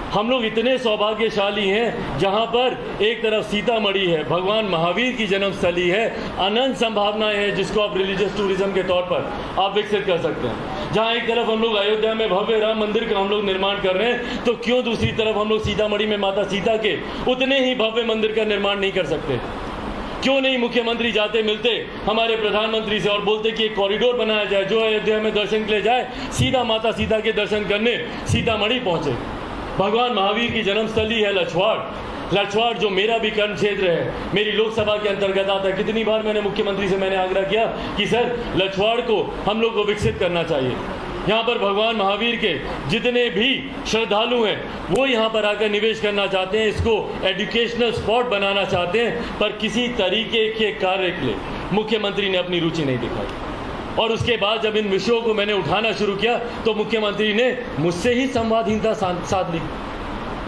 हम लोग इतने सौभाग्यशाली हैं जहां पर एक तरफ सीतामढ़ी है, भगवान महावीर की जन्मस्थली है, अनंत संभावनाएं हैं जिसको आप रिलीजियस टूरिज्म के तौर पर आप विकसित कर सकते हैं। जहां एक तरफ हम लोग अयोध्या में भव्य राम मंदिर का हम लोग निर्माण कर रहे हैं, तो क्यों दूसरी तरफ हम लोग सीतामढ़ी में माता सीता के उतने ही भव्य मंदिर का निर्माण नहीं कर सकते? क्यों नहीं मुख्यमंत्री जाते मिलते हमारे प्रधानमंत्री से और बोलते कि एक कॉरिडोर बनाया जाए, जो अयोध्या में दर्शन के लिए जाए सीधा माता सीता के दर्शन करने सीतामढ़ी पहुंचे। भगवान महावीर की जन्मस्थली है लछवाड़, जो मेरा भी कर्म क्षेत्र है, मेरी लोकसभा के अंतर्गत आता है। कितनी बार मैंने मुख्यमंत्री से मैंने आग्रह किया कि सर लछवाड़ को हम लोग को विकसित करना चाहिए। यहाँ पर भगवान महावीर के जितने भी श्रद्धालु हैं वो यहाँ पर आकर निवेश करना चाहते हैं, इसको एजुकेशनल स्पॉट बनाना चाहते हैं, पर किसी तरीके के कार्य के लिए मुख्यमंत्री ने अपनी रुचि नहीं दिखाई। और उसके बाद जब इन विषयों को मैंने उठाना शुरू किया तो मुख्यमंत्री ने मुझसे ही संवादहीनता साध ली।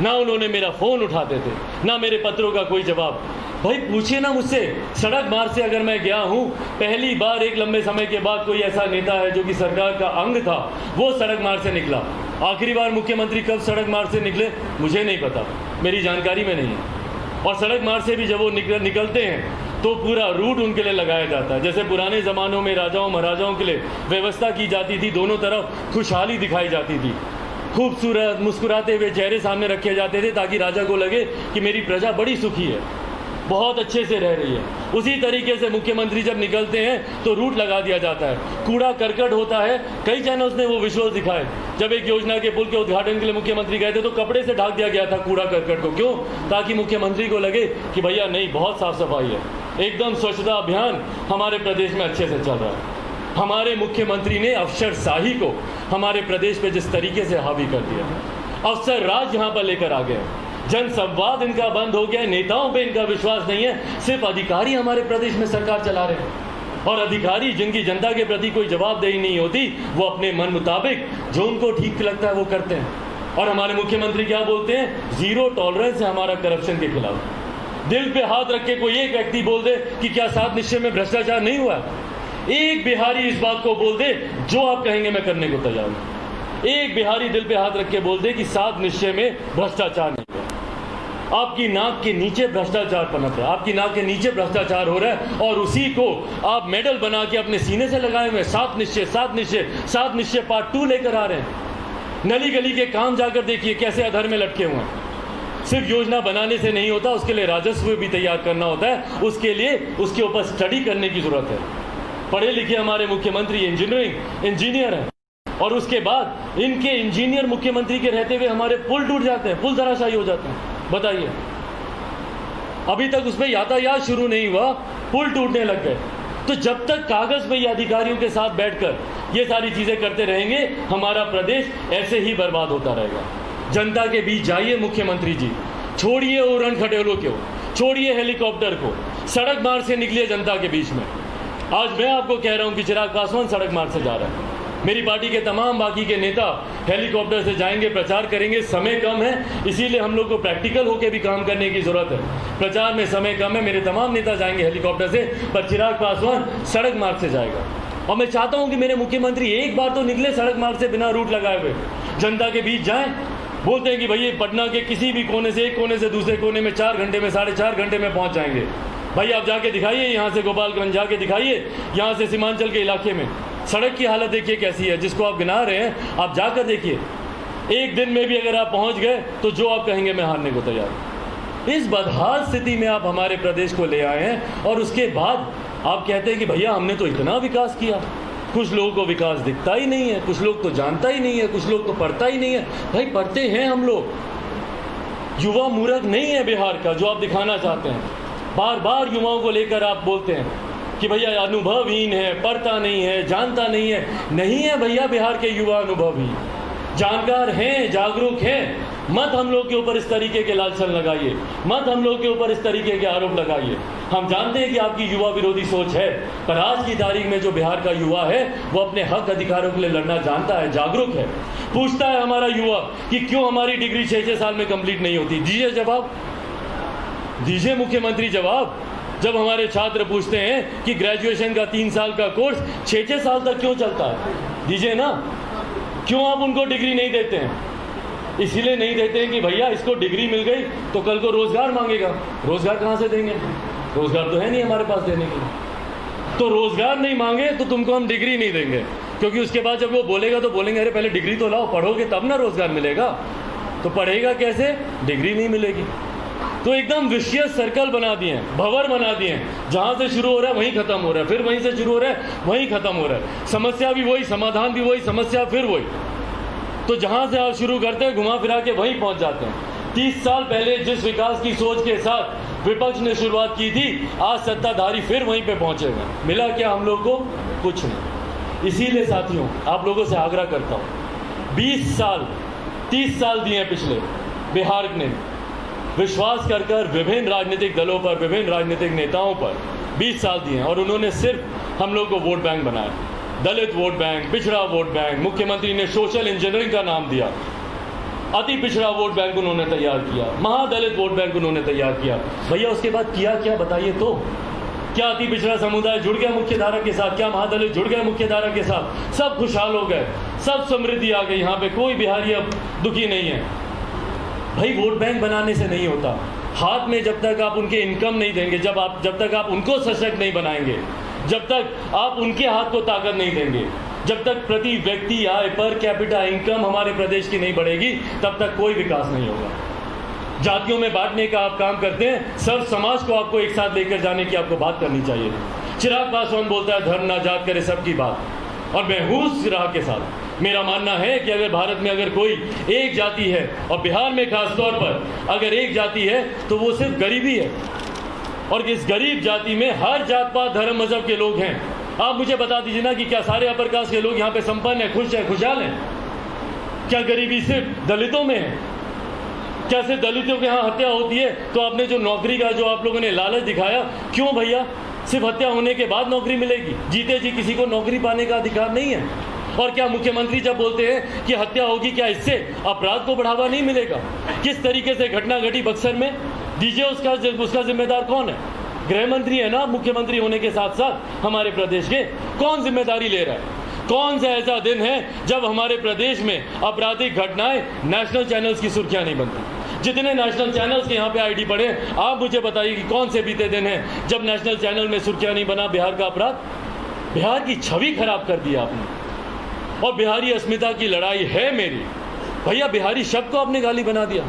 ना उन्होंने मेरा फ़ोन उठाते थे, ना मेरे पत्रों का कोई जवाब। भाई पूछिए ना मुझसे, सड़क मार्ग से अगर मैं गया हूँ, पहली बार एक लंबे समय के बाद कोई ऐसा नेता है जो कि सरकार का अंग था वो सड़क मार्ग से निकला। आखिरी बार मुख्यमंत्री कब सड़क मार्ग से निकले मुझे नहीं पता, मेरी जानकारी में नहीं है। और सड़क मार्ग से भी जब वो निकलते हैं तो पूरा रूट उनके लिए लगाया जाता है। जैसे पुराने ज़मानों में राजाओं महाराजाओं के लिए व्यवस्था की जाती थी, दोनों तरफ खुशहाली दिखाई जाती थी, खूबसूरत मुस्कुराते हुए चेहरे सामने रखे जाते थे ताकि राजा को लगे कि मेरी प्रजा बड़ी सुखी है, बहुत अच्छे से रह रही है। उसी तरीके से मुख्यमंत्री जब निकलते हैं तो रूट लगा दिया जाता है, कूड़ा करकट होता है। कई चैनल्स ने वो विजुअल दिखाए, जब एक योजना के पुल के उद्घाटन के लिए मुख्यमंत्री गए थे तो कपड़े से ढक दिया गया था कूड़ा करकट को। क्यों? ताकि मुख्यमंत्री को लगे कि भैया नहीं, बहुत साफ सफाई है, एकदम स्वच्छता अभियान हमारे प्रदेश में अच्छे से चल रहा है। हमारे मुख्यमंत्री ने अफसरशाही को हमारे प्रदेश पे जिस तरीके से हावी कर दिया, अफसर राज यहाँ पर लेकर आ गए, जन संवाद इनका बंद हो गया, नेताओं पे इनका विश्वास नहीं है, सिर्फ अधिकारी हमारे प्रदेश में सरकार चला रहे हैं। और अधिकारी जिनकी जनता के प्रति कोई जवाबदेही नहीं होती, वो अपने मन मुताबिक जो उनको ठीक लगता है वो करते हैं। और हमारे मुख्यमंत्री क्या बोलते हैं? जीरो टॉलरेंस है हमारा करप्शन के खिलाफ। दिल पे हाथ रख के कोई एक व्यक्ति बोल दे कि क्या 7 निश्चय में भ्रष्टाचार नहीं हुआ? एक बिहारी इस बात को बोल दे, जो आप कहेंगे मैं करने को तैयार हूं। एक बिहारी दिल पे हाथ रख के बोल दे कि 7 निश्चय में भ्रष्टाचार नहीं हुआ। आपकी नाक के नीचे भ्रष्टाचार पनप रहा है, आपकी नाक के नीचे भ्रष्टाचार हो रहा है, और उसी को आप मेडल बना के अपने सीने से लगाए हुए 7 निश्चय 7 निश्चय 7 निश्चय पार्ट 2 लेकर आ रहे हैं। नली गली के काम जाकर देखिए कैसे अधर में लटके हुए हैं। सिर्फ योजना बनाने से नहीं होता, उसके लिए राजस्व भी तैयार करना होता है, उसके लिए उसके ऊपर स्टडी करने की जरूरत है। पढ़े लिखे हमारे मुख्यमंत्री इंजीनियर हैं, और उसके बाद इनके इंजीनियर मुख्यमंत्री के रहते हुए हमारे पुल टूट जाते हैं, पुल धराशायी हो जाते हैं। बताइए, अभी तक उसमें यातायात शुरू नहीं हुआ, पुल टूटने लग गए। तो जब तक कागज में ये अधिकारियों के साथ बैठकर ये सारी चीजें करते रहेंगे, हमारा प्रदेश ऐसे ही बर्बाद होता रहेगा। जनता के बीच जाइए मुख्यमंत्री जी, छोड़िए उड़न खटोलों को, छोड़िए हेलीकॉप्टर को, सड़क मार्ग से निकलिए जनता के बीच में। आज मैं आपको कह रहा हूं कि चिराग पासवान सड़क मार्ग से जा रहा है, मेरी पार्टी के तमाम बाकी के नेता हेलीकॉप्टर से जाएंगे, प्रचार करेंगे। समय कम है, इसीलिए हम लोग को प्रैक्टिकल होकर भी काम करने की जरूरत है। प्रचार में समय कम है, मेरे तमाम नेता जाएंगे हेलीकॉप्टर से, पर चिराग पासवान सड़क मार्ग से जाएगा। और मैं चाहता हूं कि मेरे मुख्यमंत्री एक बार तो निकले सड़क मार्ग से, बिना रूट लगाए हुए जनता के बीच जाएं। बोलते हैं कि भैया पटना के किसी भी कोने से, एक कोने से दूसरे कोने में 4 घंटे में, 4.5 घंटे में पहुंच जाएंगे। भाई आप जाके दिखाइए, यहाँ से गोपालगंज जाके दिखाइए, यहाँ से सीमांचल के इलाके में सड़क की हालत देखिए कैसी है, जिसको आप गिना रहे हैं आप जाकर देखिए। एक दिन में भी अगर आप पहुंच गए तो जो आप कहेंगे मैं हारने को तैयार हूं। इस बदहाल स्थिति में आप हमारे प्रदेश को ले आए हैं, और उसके बाद आप कहते हैं कि भैया हमने तो इतना विकास किया। कुछ लोगों को विकास दिखता ही नहीं है, कुछ लोग तो जानता ही नहीं है, कुछ लोग तो पढ़ता ही नहीं है। भाई पढ़ते हैं हम लोग, युवा मूर्ख नहीं है बिहार का जो आप दिखाना चाहते हैं। बार बार युवाओं को लेकर आप बोलते हैं कि भैया अनुभवहीन है, पढ़ता नहीं है, जानता नहीं है। नहीं है भैया, बिहार के युवा अनुभवहीन, जानकार हैं, जागरूक हैं। मत हम लोग के ऊपर इस तरीके के लालछन लगाइए, मत हम लोग के ऊपर इस तरीके के आरोप लगाइए। हम जानते हैं कि आपकी युवा विरोधी सोच है, पर आज की तारीख में जो बिहार का युवा है वो अपने हक अधिकारों के लिए लड़ना जानता है, जागरूक है। पूछता है हमारा युवा कि क्यों हमारी डिग्री 6-6 साल में कंप्लीट नहीं होती। दीजिए जवाब, दीजिए मुख्यमंत्री जवाब। जब हमारे छात्र पूछते हैं कि ग्रेजुएशन का 3 साल का कोर्स 6-6 साल तक क्यों चलता है, दीजिए ना। क्यों आप उनको डिग्री नहीं देते हैं? इसीलिए नहीं देते हैं कि भैया इसको डिग्री मिल गई तो कल को रोजगार मांगेगा। रोजगार कहाँ से देंगे? रोजगार तो है नहीं हमारे पास देने के लिए। तो रोजगार नहीं मांगे तो तुमको हम डिग्री नहीं देंगे, क्योंकि उसके बाद जब वो बोलेगा तो बोलेंगे अरे पहले डिग्री तो लाओ, पढ़ोगे तब ना रोजगार मिलेगा। तो पढ़ेगा कैसे? डिग्री नहीं मिलेगी। तो एकदम विशियस सर्कल बना दिए हैं, भंवर बना दिए हैं। जहां से शुरू हो रहा है वहीं खत्म हो रहा है, फिर वहीं से शुरू हो रहा है वहीं खत्म हो रहा है। समस्या भी वही, समाधान भी वही, समस्या फिर वही। तो जहां से आप शुरू करते हैं घुमा फिरा के वहीं पहुंच जाते हैं। 30 साल पहले जिस विकास की सोच के साथ विपक्ष ने शुरुआत की थी, आज सत्ताधारी फिर वहीं पे पहुंचे हुए। मिला क्या हम लोग को? कुछ नहीं। इसीलिए साथियों आप लोगों से आग्रह करता हूं, 20 साल 30 साल दिए पिछले बिहार ने, विश्वास कर विभिन्न राजनीतिक दलों पर, विभिन्न राजनीतिक नेताओं पर 20 साल दिए, और उन्होंने सिर्फ हम लोग को वोट बैंक बनाया। दलित वोट बैंक, पिछड़ा वोट बैंक, मुख्यमंत्री ने सोशल इंजीनियरिंग का नाम दिया। अति पिछड़ा वोट बैंक उन्होंने तैयार किया, महादलित वोट बैंक उन्होंने तैयार किया। भैया उसके बाद किया क्या बताइए तो? क्या अति पिछड़ा समुदाय जुड़ गया मुख्य धारा के साथ? क्या महादलित जुड़ गया मुख्य धारा के साथ? सब खुशहाल हो गए, सब समृद्धि आ गई। यहाँ पे कोई बिहारी अब दुखी नहीं है। भाई वोट बैंक बनाने से नहीं होता, हाथ में जब तक आप उनके इनकम नहीं देंगे, जब तक आप उनको सशक्त नहीं बनाएंगे, जब तक आप उनके हाथ को ताकत नहीं देंगे, जब तक प्रति व्यक्ति आय पर कैपिटा इनकम हमारे प्रदेश की नहीं बढ़ेगी, तब तक कोई विकास नहीं होगा। जातियों में बांटने का आप काम करते हैं, सब समाज को आपको एक साथ लेकर जाने की आपको बात करनी चाहिए। चिराग पासवान बोलता है धर्म ना जात करे सबकी बात, और मैं हूँ उस राह के साथ। मेरा मानना है कि अगर भारत में अगर कोई एक जाति है, और बिहार में खास तौर पर अगर एक जाति है, तो वो सिर्फ गरीबी है। और इस गरीब जाति में हर जात पात धर्म मजहब के लोग हैं। आप मुझे बता दीजिए ना कि क्या सारे अपर कास्ट के लोग यहाँ पे संपन्न है, खुश है, खुशहाल हैं? क्या गरीबी सिर्फ दलितों में है? क्या सिर्फ दलितों के यहाँ हत्या होती है? तो आपने जो नौकरी का जो आप लोगों ने लालच दिखाया, क्यों भैया? सिर्फ हत्या होने के बाद नौकरी मिलेगी? जीते जी किसी को नौकरी पाने का अधिकार नहीं है। और क्या मुख्यमंत्री जब बोलते हैं कि हत्या होगी, क्या इससे अपराध को बढ़ावा नहीं मिलेगा? किस तरीके से घटना घटी बक्सर में, दीजिए उसका जिम्मेदार कौन है? गृह मंत्री है ना मुख्यमंत्री होने के साथ साथ हमारे प्रदेश के। कौन जिम्मेदारी ले रहा है? कौन सा ऐसा दिन है जब हमारे प्रदेश में आपराधिक घटनाएं नेशनल चैनल्स की सुर्खियां नहीं बनती? जितने नेशनल चैनल्स के यहाँ पे आईडी पड़े, आप मुझे बताइए कि कौन से बीते दिन हैं जब नेशनल चैनल में सुर्खियां नहीं बना बिहार का अपराध? बिहार की छवि खराब कर दी आपने। और बिहारी अस्मिता की लड़ाई है मेरी। भैया बिहारी शब्द को आपने गाली बना दिया।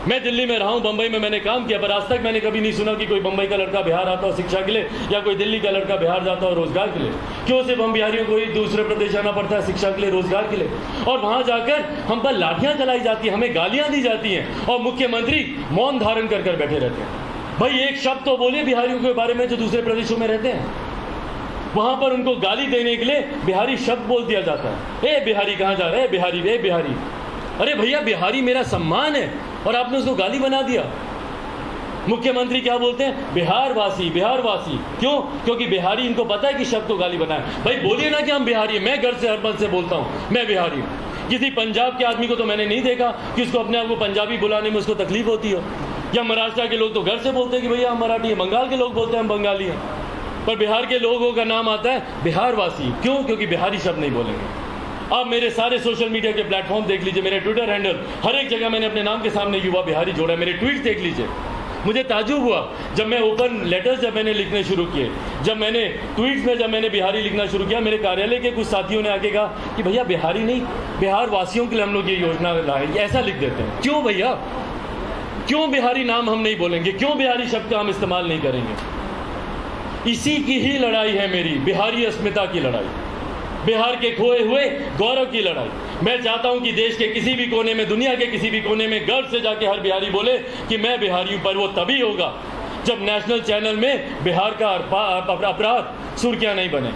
मैं दिल्ली में रहा हूँ, बंबई में मैंने काम किया, पर आज तक मैंने कभी नहीं सुना कि कोई बंबई का लड़का बिहार आता हो शिक्षा के लिए, या कोई दिल्ली का लड़का बिहार जाता हो रोजगार के लिए। क्यों सिर्फ हम बिहारियों को ही दूसरे प्रदेश जाना पड़ता है शिक्षा के लिए, रोजगार के लिए? और वहाँ जाकर हम पर लाठियाँ चलाई जाती हैं, हमें गालियाँ दी जाती हैं, और मुख्यमंत्री मौन धारण कर कर बैठे रहते हैं। भाई एक शब्द तो बोलिए बिहारियों के बारे में जो दूसरे प्रदेशों में रहते हैं। वहाँ पर उनको गाली देने के लिए बिहारी शब्द बोल दिया जाता है। ए बिहारी कहाँ जा रहे हैं? बिहारी, ए बिहारी। अरे भैया बिहारी मेरा सम्मान है, और आपने उसको गाली बना दिया। मुख्यमंत्री क्या बोलते हैं? बिहारवासी, बिहारवासी। क्यों? क्योंकि बिहारी, इनको पता है कि शब्द को गाली बनाए। भाई बोलिए ना कि हम बिहारी हैं। मैं घर से हर से बोलता हूँ मैं बिहारी हूँ। किसी पंजाब के आदमी को तो मैंने नहीं देखा कि उसको अपने आप को पंजाबी बुलाने में उसको तकलीफ होती हो। या महाराष्ट्र के लोग तो घर से बोलते हैं कि भैया हम मराठी हैं। बंगाल के लोग बोलते हैं हम बंगाली हैं। पर बिहार के लोगों का नाम आता है बिहारवासी। क्यों? क्योंकि बिहारी शब्द नहीं बोलेंगे। आप मेरे सारे सोशल मीडिया के प्लेटफॉर्म देख लीजिए, मेरे ट्विटर हैंडल, हर एक जगह मैंने अपने नाम के सामने युवा बिहारी जोड़ा। मेरे ट्वीट देख लीजिए। मुझे ताज्जुब हुआ जब मैं ओपन लेटर्स जब मैंने लिखने शुरू किए, जब मैंने ट्वीट्स में जब मैंने बिहारी लिखना शुरू किया, मेरे कार्यालय के कुछ साथियों ने आके कहा कि भैया बिहारी नहीं, बिहार वासियों के लिए हम लोग ये योजना लाए, ऐसा लिख देते हैं। क्यों भैया? क्यों बिहारी नाम हम नहीं बोलेंगे? क्यों बिहारी शब्द का हम इस्तेमाल नहीं करेंगे? इसी की ही लड़ाई है मेरी, बिहारी अस्मिता की लड़ाई, बिहार के खोए हुए गौरव की लड़ाई। मैं चाहता हूं कि देश के किसी भी कोने में, दुनिया के किसी भी कोने में गर्व से जाके हर बिहारी बोले कि मैं बिहारी हूं। पर वो तभी होगा जब नेशनल चैनल में बिहार का अपराध सुर्खियां नहीं बने,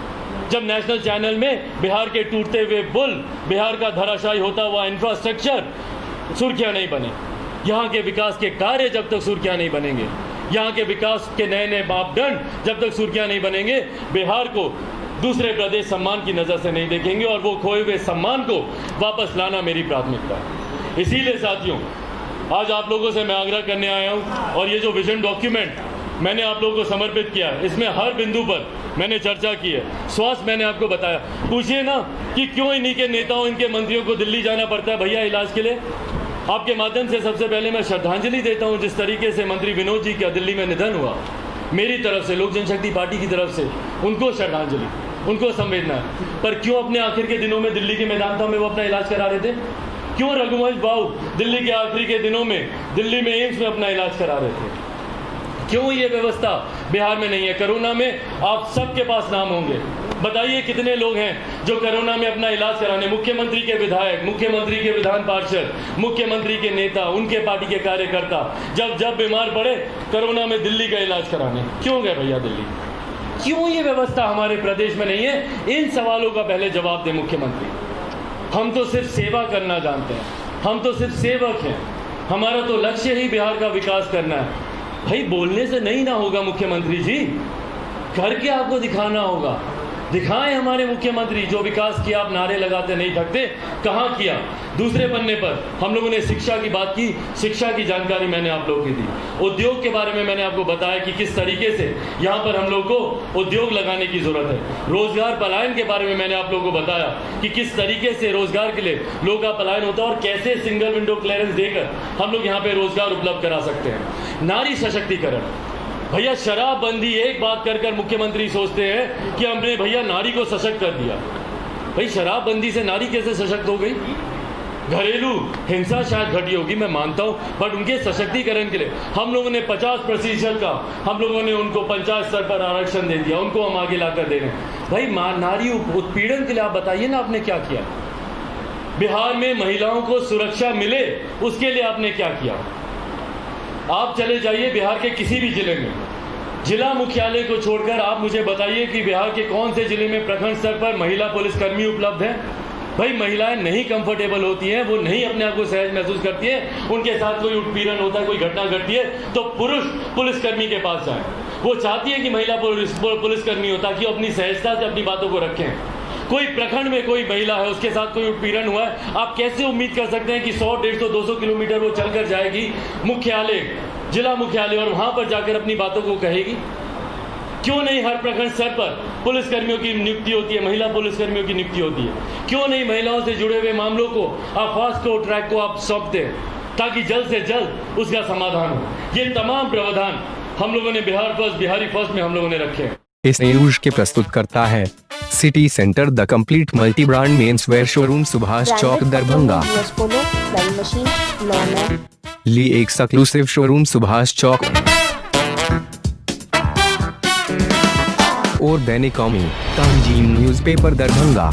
जब नेशनल चैनल में बिहार के टूटते हुए पुल, बिहार का धराशायी होता हुआ इंफ्रास्ट्रक्चर सुर्खियां नहीं बने, यहाँ के विकास के कार्य जब तक सुर्खियां नहीं बनेंगे, यहाँ के विकास के नए नए मापदंड जब तक सुर्खियां नहीं बनेंगे, बिहार को दूसरे प्रदेश सम्मान की नज़र से नहीं देखेंगे। और वो खोए हुए सम्मान को वापस लाना मेरी प्राथमिकता है। इसीलिए साथियों, आज आप लोगों से मैं आग्रह करने आया हूँ, और ये जो विजन डॉक्यूमेंट मैंने आप लोगों को समर्पित किया, इसमें हर बिंदु पर मैंने चर्चा की है। स्वास्थ्य मैंने आपको बताया। पूछिए ना कि क्यों इन्हीं के नेताओं, इनके मंत्रियों को दिल्ली जाना पड़ता है भैया इलाज के लिए। आपके माध्यम से सबसे पहले मैं श्रद्धांजलि देता हूं जिस तरीके से मंत्री विनोद जी का दिल्ली में निधन हुआ। मेरी तरफ से, लोक जनशक्ति पार्टी की तरफ से उनको श्रद्धांजलि, उनको संवेदना। पर क्यों अपने आखिर के दिनों में दिल्ली के मैदान में वो अपना इलाज करा रहे थे? क्यों रघुवंश बाबू दिल्ली के आखिरी के दिनों में दिल्ली में एम्स में अपना इलाज करा रहे थे? क्यों ये व्यवस्था बिहार में नहीं है? कोरोना में आप सबके पास नाम होंगे, बताइए कितने लोग हैं जो कोरोना में अपना इलाज कराने, मुख्यमंत्री के विधायक, मुख्यमंत्री के विधान पार्षद, मुख्यमंत्री के नेता, उनके पार्टी के कार्यकर्ता जब बीमार पड़े कोरोना में दिल्ली का इलाज कराने क्यों गए भैया दिल्ली? क्यों ये व्यवस्था हमारे प्रदेश में नहीं है? इन सवालों का पहले जवाब दे मुख्यमंत्री। हम तो सिर्फ सेवा करना जानते हैं, हम तो सिर्फ सेवक हैं, हमारा तो लक्ष्य ही बिहार का विकास करना है। भाई बोलने से नहीं ना होगा मुख्यमंत्री जी, करके आपको दिखाना होगा। दिखाएं हमारे मुख्यमंत्री, जो विकास किया आप नारे लगाते नहीं थकते, कहाँ किया? दूसरे पन्ने पर हम लोगों ने शिक्षा की बात की, शिक्षा की जानकारी मैंने आप लोगों की दी। उद्योग के बारे में मैंने आपको बताया कि किस तरीके से यहाँ पर हम लोग को उद्योग लगाने की जरूरत है। रोजगार पलायन के बारे में मैंने आप लोगों को बताया कि किस तरीके से रोजगार के लिए लोगों का पलायन होता है और कैसे सिंगल विंडो क्लियरेंस देकर हम लोग यहाँ पे रोजगार उपलब्ध करा सकते हैं। नारी सशक्तिकरण। भैया शराबबंदी एक बात कर कर मुख्यमंत्री सोचते हैं कि हमने भैया नारी को सशक्त कर दिया। भाई शराबबंदी से नारी कैसे सशक्त हो गई? घरेलू हिंसा शायद घटी होगी, मैं मानता हूं, बट उनके सशक्तिकरण के लिए हम लोगों ने 50% का हम लोगों ने उनको पंचायत स्तर पर आरक्षण दे दिया, उनको हम आगे लाकर दे रहे हैं। भाई नारी उत्पीड़न के लिए आप बताइए ना आपने क्या किया? बिहार में महिलाओं को सुरक्षा मिले उसके लिए आपने क्या किया? आप चले जाइए बिहार के किसी भी जिले में, जिला मुख्यालय को छोड़कर आप मुझे बताइए कि बिहार के कौन से जिले में प्रखंड स्तर पर महिला पुलिसकर्मी उपलब्ध है? भाई महिलाएं नहीं कंफर्टेबल होती हैं, वो नहीं अपने आप को सहज महसूस करती हैं, उनके साथ कोई उत्पीड़न होता है, कोई घटना घटती है तो पुरुष पुलिसकर्मी के पास जाएं। वो चाहती है कि महिला पुलिसकर्मी हो ताकि अपनी सहजता से अपनी बातों को रखें। कोई प्रखंड में कोई महिला है, उसके साथ कोई उत्पीड़न हुआ है, आप कैसे उम्मीद कर सकते हैं कि 100, 150, 200 किलोमीटर वो चलकर जाएगी मुख्यालय, जिला मुख्यालय, और वहां पर जाकर अपनी बातों को कहेगी? क्यों नहीं हर प्रखंड स्तर पर पुलिसकर्मियों की नियुक्ति होती है, महिला पुलिसकर्मियों की नियुक्ति होती है? क्यों नहीं महिलाओं से जुड़े हुए मामलों को आप फास्ट ट्रैक को आप सौंपते हैं ताकि जल्द से जल्द उसका समाधान हो? ये तमाम प्रावधान हम लोगों ने बिहारी फर्स्ट में हम लोगों ने रखे हैं। इस न्यूज के प्रस्तुत करता है city centre the complete multi brand men's wear showroom, Subhash Chowk, Darbhanga. Lee exclusive showroom, Subhash Chowk और दैनिक कौमी, तंजीम न्यूज़पेपर, दरभंगा।